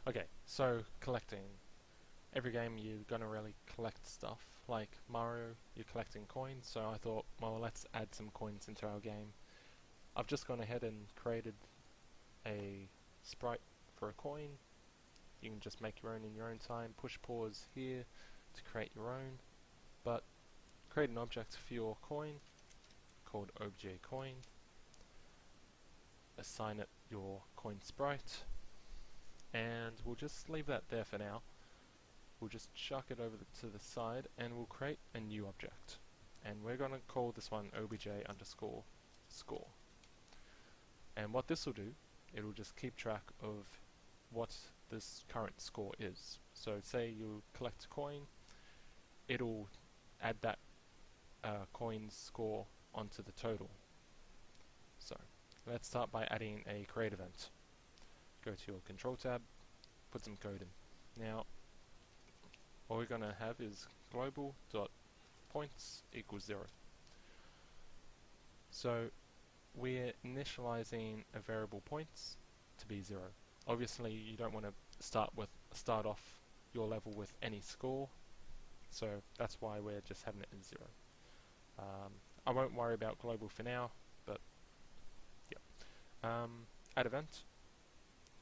Okay, so collecting. Every game you're gonna really collect stuff. Like Mario, you're collecting coins, so I thought, well, let's add some coins into our game. I've just gone ahead and created a sprite for a coin. You can just make your own in your own time. Push pause here to create your own, but create an object for your coin called obj_coin. Assign it your coin sprite, and we'll just leave that there for now. We'll just chuck it over to the side and we'll create a new object, and we're going to call this one obj_score. And what this will do, it will just keep track of what this current score is. So say you collect a coin, it'll add that coin's score onto the total. So let's start by adding a create event. Go to your control tab, put some code in. Now all we're going to have is global.points equals 0. So we're initializing a variable points to be 0. Obviously you don't want to start off your level with any score, so that's why we're just having it at 0. I won't worry about global for now, but yeah. Add event,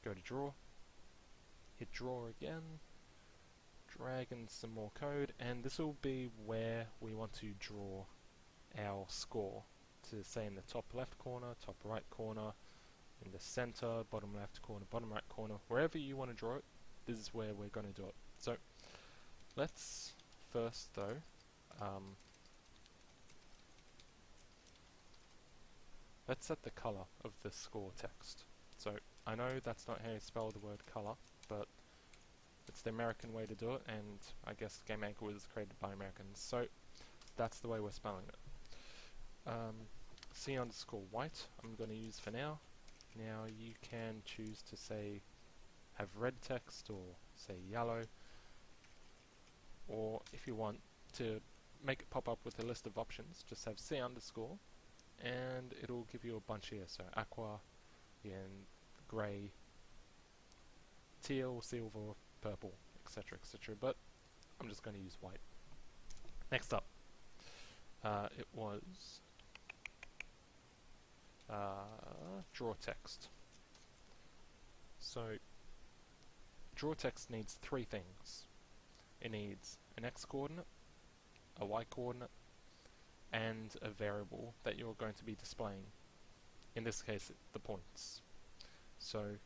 go to draw, hit draw again, drag in some more code, and this will be where we want to draw our score, to say in the top left corner, top right corner, in the center, bottom left corner, bottom right corner, wherever you want to draw it, this is where we're going to do it. So let's first though let's set the color of the score text. So I know that's not how you spell the word color, but it's the American way to do it, and I guess GameMaker was created by Americans, so that's the way we're spelling it. C_white I'm going to use for now. Now you can choose to say have red text or say yellow, or if you want to make it pop up with a list of options, just have C_, and it'll give you a bunch here. So aqua, and grey, teal, silver, purple, etc, etc, but I'm just going to use white. Next up, it was draw text. So draw text needs 3 things. It needs an x coordinate, a y coordinate, and a variable that you're going to be displaying. In this case, the points. So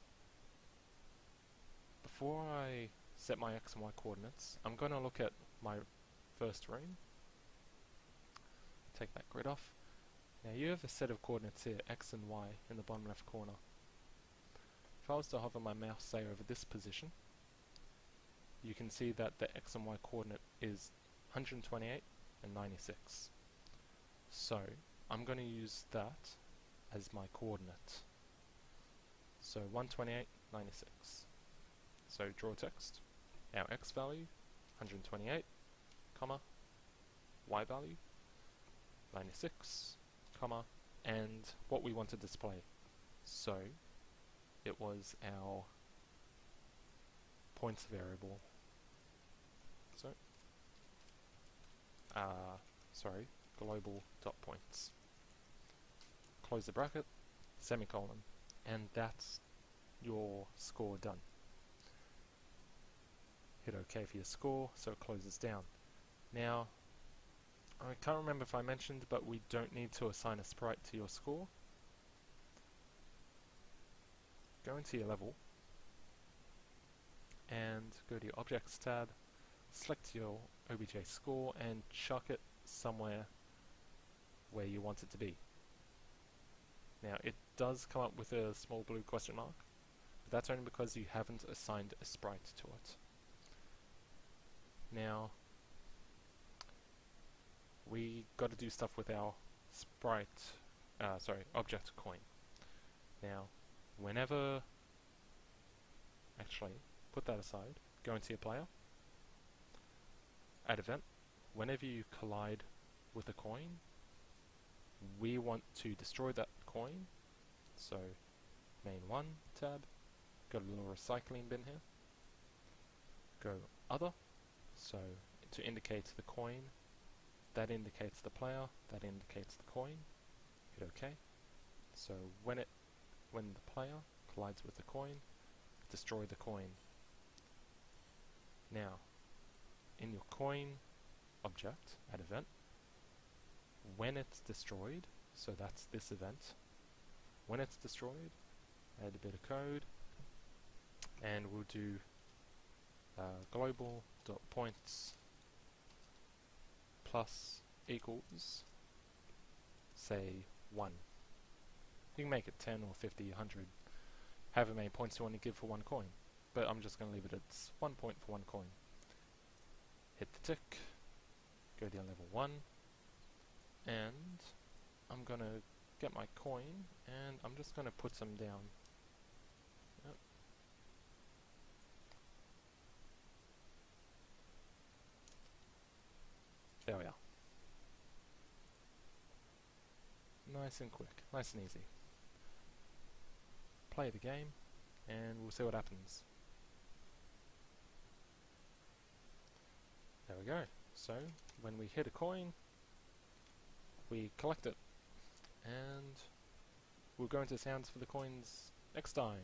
before I set my x and y coordinates, I'm going to look at my first room. Take that grid off. Now you have a set of coordinates here, x and y, in the bottom left corner. If I was to hover my mouse, say, over this position, you can see that the x and y coordinate is 128 and 96. So I'm going to use that as my coordinate. So 128, 96. So draw text, our x value, 128, comma, y value, 96, comma, and what we want to display. So it was our points variable. So global.points. Close the bracket, semicolon, and that's your score done. Hit OK for your score, so it closes down. Now, I can't remember if I mentioned, but we don't need to assign a sprite to your score. Go into your level, and go to your Objects tab, select your obj score, and chuck it somewhere where you want it to be. Now, it does come up with a small blue question mark, but that's only because you haven't assigned a sprite to it. Now, we got to do stuff with our object coin. Now, actually, put that aside, go into your player, add event, whenever you collide with a coin, we want to destroy that coin. So main1 tab, got a little recycling bin here, go other, so to indicate the coin, that indicates the player, that indicates the coin. Hit OK. So when the player collides with the coin, destroy the coin. Now, in your coin object at event, when it's destroyed, so that's this event, when it's destroyed, add a bit of code, and we'll do global.points plus equals, say 1. You can make it 10 or 50, 100, however many points you want to give for one coin, but I'm just going to leave it at 1 point for one coin. Hit the tick, go down level 1, and I'm going to get my coin, and I'm just going to put some down. Yep. There we are. Nice and quick, nice and easy. Play the game, and we'll see what happens. There we go. So, when we hit a coin, we collect it. And we'll go into sounds for the coins next time.